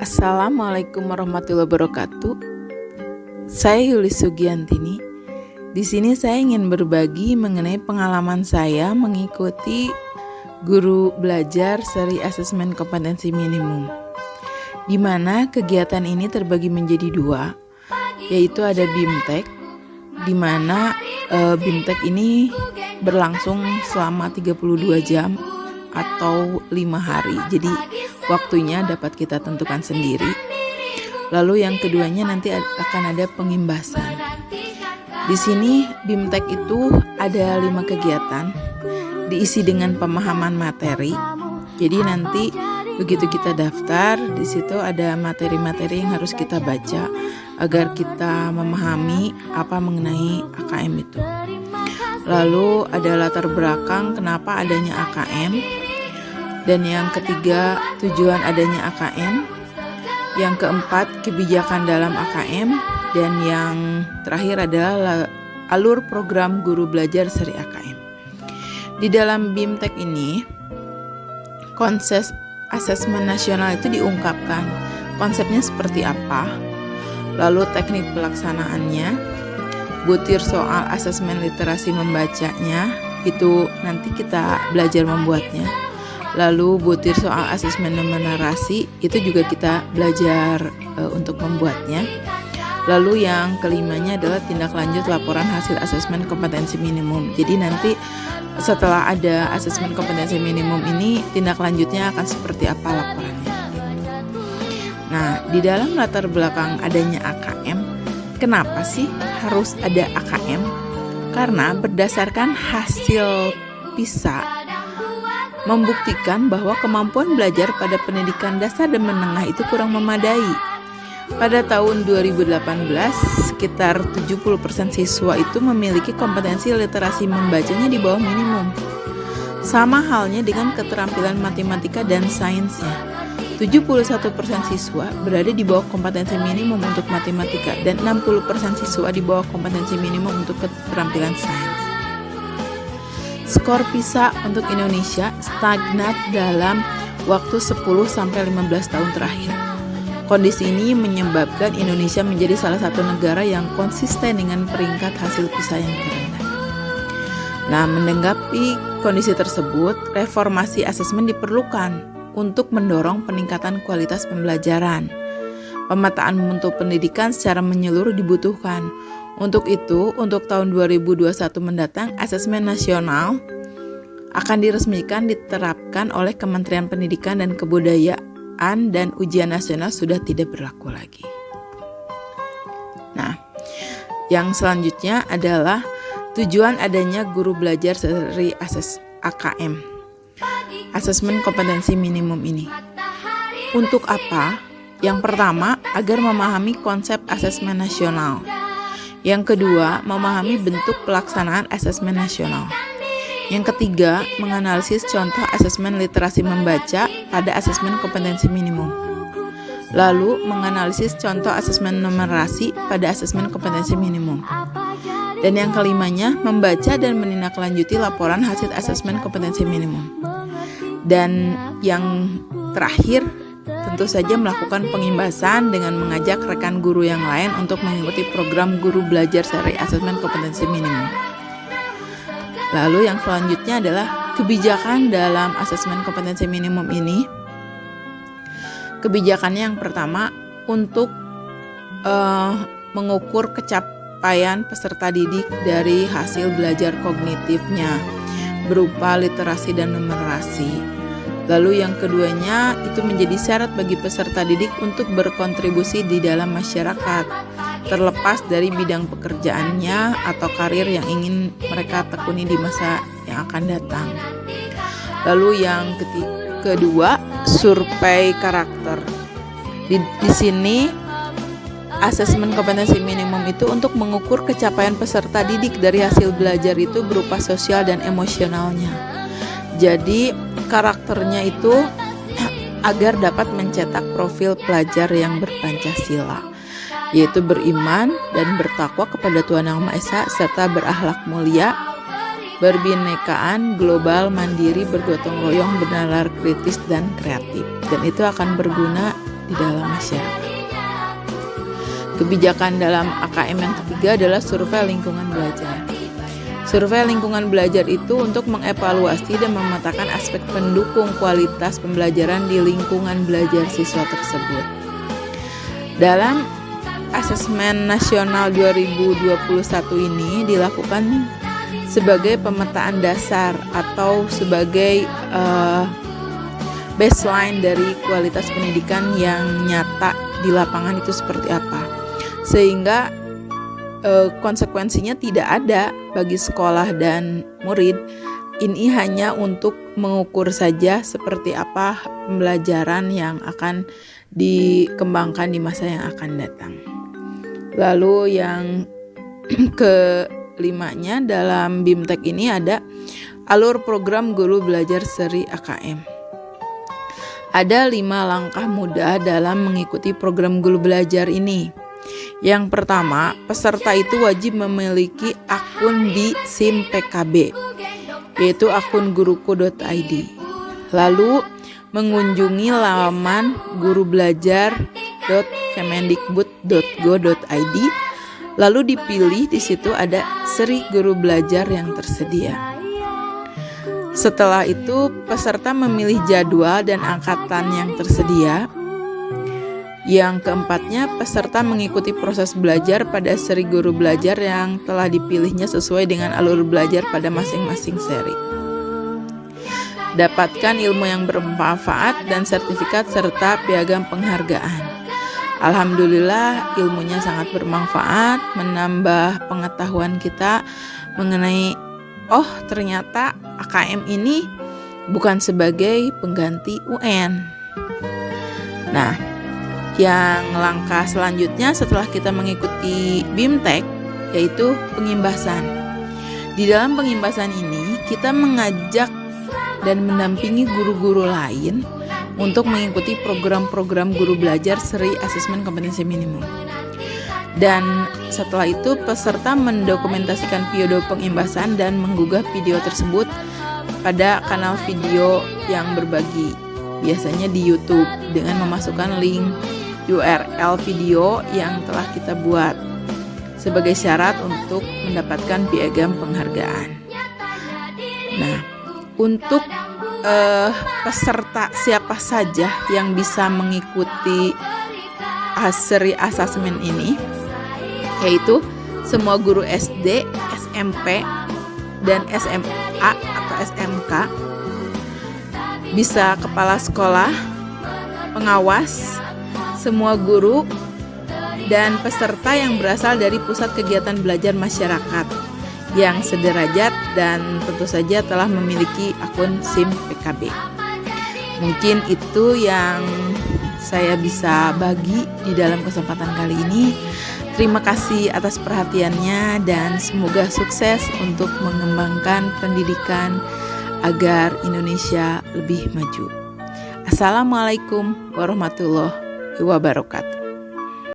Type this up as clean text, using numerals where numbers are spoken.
Assalamualaikum warahmatullahi wabarakatuh. Saya Yulis Sugiantini. Di sini saya ingin berbagi mengenai pengalaman saya mengikuti guru belajar seri asesmen kompetensi minimum, di mana kegiatan ini terbagi menjadi dua, yaitu ada BIMTEK, di mana BIMTEK ini berlangsung selama 32 jam atau 5 hari. Jadi waktunya dapat kita tentukan sendiri. Lalu yang keduanya nanti akan ada pengimbasan. Di sini BIMTEK itu ada 5 kegiatan, diisi dengan pemahaman materi. Jadi nanti begitu kita daftar, di situ ada materi-materi yang harus kita baca agar kita memahami apa mengenai AKM itu. Lalu ada latar belakang kenapa adanya AKM. Dan yang ketiga, tujuan adanya AKM. Yang keempat, kebijakan dalam AKM. Dan yang terakhir adalah alur program guru belajar seri AKM. Di dalam BIMTEK ini, konsep asesmen nasional itu diungkapkan. Konsepnya seperti apa, lalu teknik pelaksanaannya, butir soal asesmen literasi membacanya, itu nanti kita belajar membuatnya. Lalu butir soal asesmen narasi itu juga kita belajar untuk membuatnya. Lalu yang kelimanya adalah tindak lanjut laporan hasil asesmen kompetensi minimum. Jadi nanti setelah ada asesmen kompetensi minimum ini, tindak lanjutnya akan seperti apa laporannya. Nah, di dalam latar belakang adanya AKM, kenapa sih harus ada AKM? Karena berdasarkan hasil PISA membuktikan bahwa kemampuan belajar pada pendidikan dasar dan menengah itu kurang memadai. Pada tahun 2018, sekitar 70% siswa itu memiliki kompetensi literasi membacanya di bawah minimum. Sama halnya dengan keterampilan matematika dan sainsnya. 71% siswa berada di bawah kompetensi minimum untuk matematika dan 60% siswa di bawah kompetensi minimum untuk keterampilan sains. Skor PISA untuk Indonesia stagnat dalam waktu 10-15 tahun terakhir. Kondisi ini menyebabkan Indonesia menjadi salah satu negara yang konsisten dengan peringkat hasil PISA yang terendah. Nah, menanggapi kondisi tersebut, reformasi asesmen diperlukan untuk mendorong peningkatan kualitas pembelajaran. Pemetaan mutu pendidikan secara menyeluruh dibutuhkan. Untuk itu, untuk tahun 2021 mendatang, asesmen nasional akan diresmikan diterapkan oleh Kementerian Pendidikan dan Kebudayaan dan ujian nasional sudah tidak berlaku lagi. Nah, yang selanjutnya adalah tujuan adanya guru belajar seri AKM, asesmen kompetensi minimum ini. Untuk apa? Yang pertama, agar memahami konsep asesmen nasional. Yang kedua, memahami bentuk pelaksanaan asesmen nasional. Yang ketiga, menganalisis contoh asesmen literasi membaca pada asesmen kompetensi minimum. Lalu, menganalisis contoh asesmen numerasi pada asesmen kompetensi minimum. Dan yang kelimanya, membaca dan menindaklanjuti laporan hasil asesmen kompetensi minimum. Dan yang terakhir, tentu saja melakukan pengimbasan dengan mengajak rekan guru yang lain untuk mengikuti program guru belajar seri asesmen kompetensi minimum. Lalu yang selanjutnya adalah kebijakan dalam asesmen kompetensi minimum ini. Kebijakannya yang pertama untuk mengukur kecapaian peserta didik dari hasil belajar kognitifnya berupa literasi dan numerasi. Lalu yang keduanya itu menjadi syarat bagi peserta didik untuk berkontribusi di dalam masyarakat, terlepas dari bidang pekerjaannya atau karir yang ingin mereka tekuni di masa yang akan datang. Lalu yang kedua, survei karakter. Di sini asesmen kompetensi minimum itu untuk mengukur kecapaian peserta didik dari hasil belajar itu berupa sosial dan emosionalnya. Jadi karakternya itu agar dapat mencetak profil pelajar yang berpancasila, yaitu beriman dan bertakwa kepada Tuhan Yang Maha Esa serta berakhlak mulia, berbinekaan, global, mandiri, bergotong royong, bernalar kritis dan kreatif. Dan itu akan berguna di dalam masyarakat. Kebijakan dalam AKM yang ketiga adalah survei lingkungan belajar. Survei lingkungan belajar itu untuk mengevaluasi dan memetakan aspek pendukung kualitas pembelajaran di lingkungan belajar siswa tersebut. Dalam Asesmen Nasional 2021 ini dilakukan sebagai pemetaan dasar atau sebagai baseline dari kualitas pendidikan yang nyata di lapangan itu seperti apa. Sehingga konsekuensinya tidak ada bagi sekolah dan murid. Ini hanya untuk mengukur saja seperti apa pembelajaran yang akan dikembangkan di masa yang akan datang. Lalu yang kelimanya dalam BIMTEK ini ada alur program guru belajar seri AKM. Ada 5 langkah mudah dalam mengikuti program guru belajar ini. Yang pertama, peserta itu wajib memiliki akun di SIM PKB, yaitu akun guruku.id. Lalu mengunjungi laman gurubelajar.kemendikbud.go.id. Lalu dipilih di situ ada seri guru belajar yang tersedia. Setelah itu peserta memilih jadwal dan angkatan yang tersedia. Yang keempatnya, peserta mengikuti proses belajar pada seri guru belajar yang telah dipilihnya sesuai dengan alur belajar pada masing-masing seri. Dapatkan ilmu yang bermanfaat dan sertifikat serta piagam penghargaan. Alhamdulillah ilmunya sangat bermanfaat, menambah pengetahuan kita mengenai ternyata AKM ini bukan sebagai pengganti UN. Nah, yang langkah selanjutnya setelah kita mengikuti BIMTEK yaitu pengimbasan. Di dalam pengimbasan ini kita mengajak dan mendampingi guru-guru lain untuk mengikuti program-program guru belajar seri asesmen kompetensi minimum. Dan setelah itu peserta mendokumentasikan video pengimbasan dan menggugah video tersebut pada kanal video yang berbagi, biasanya di YouTube, dengan memasukkan link URL video yang telah kita buat sebagai syarat untuk mendapatkan piagam penghargaan. Nah, untuk peserta siapa saja yang bisa mengikuti seri asesmen ini, yaitu semua guru SD, SMP, dan SMA atau SMK, bisa kepala sekolah, pengawas, semua guru, dan peserta yang berasal dari pusat kegiatan belajar masyarakat yang sederajat dan tentu saja telah memiliki akun SIM PKB. Mungkin itu yang saya bisa bagi di dalam kesempatan kali ini. Terima kasih atas perhatiannya dan semoga sukses untuk mengembangkan pendidikan agar Indonesia lebih maju. Assalamualaikum warahmatullahi wabarakatuh.